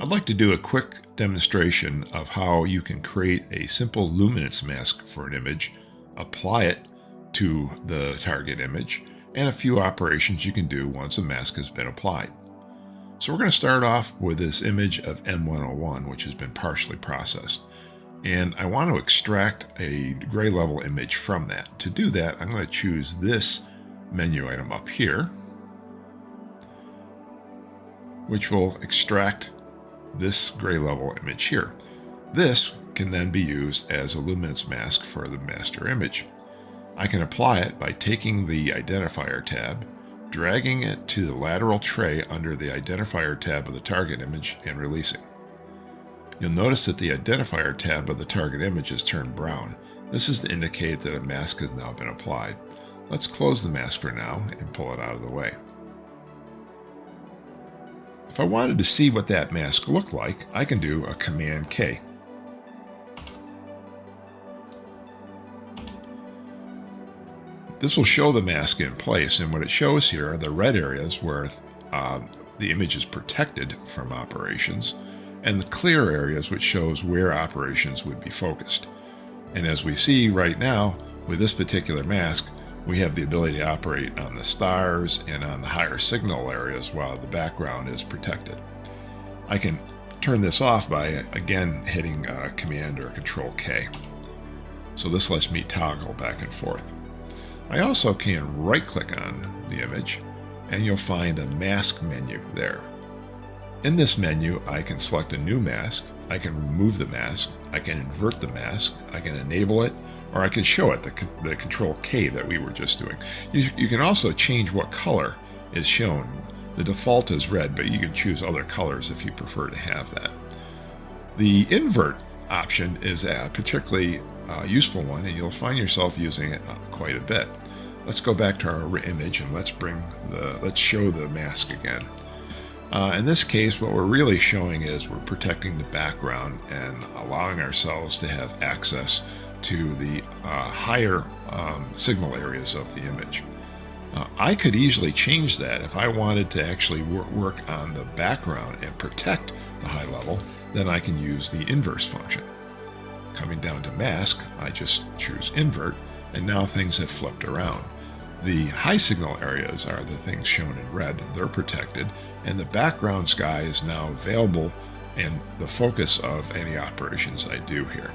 I'd like to do a quick demonstration of how you can create a simple luminance mask for an image, apply it to the target image, and a few operations you can do once a mask has been applied. So we're going to start off with this image of M101, which has been partially processed. And I want to extract a gray level image from that. To do that, I'm going to choose this menu item up here, which will extract this gray level image here. This can then be used as a luminance mask for the master image. I can apply it by taking the identifier tab, dragging it to the lateral tray under the identifier tab of the target image, and releasing. You'll notice that the identifier tab of the target image is turned brown. This is to indicate that a mask has now been applied. Let's close the mask for now and pull it out of the way. If I wanted to see what that mask looked like, I can do a Command K. This will show the mask in place, and what it shows here are the red areas where the image is protected from operations, and the clear areas which shows where operations would be focused. And as we see right now, with this particular mask, we have the ability to operate on the stars and on the higher signal areas while the background is protected. I can turn this off by, again, hitting Command or Control K. So this lets me toggle back and forth. I also can right-click on the image, and you'll find a mask menu there. In this menu, I can select a new mask, I can remove the mask, I can invert the mask, I can enable it, or I can show it, the Control K that we were just doing. You can also change what color is shown. The default is red, but you can choose other colors if you prefer to have that. The invert option is a particularly useful one, and you'll find yourself using it quite a bit. Let's go back to our image and let's show the mask again. In this case, what we're really showing is we're protecting the background and allowing ourselves to have access to the higher signal areas of the image. I could easily change that. If I wanted to actually work on the background and protect the high level, then I can use the inverse function. Coming down to mask, I just choose invert, and now things have flipped around. The high signal areas are the things shown in red, they're protected, and the background sky is now available and the focus of any operations I do here.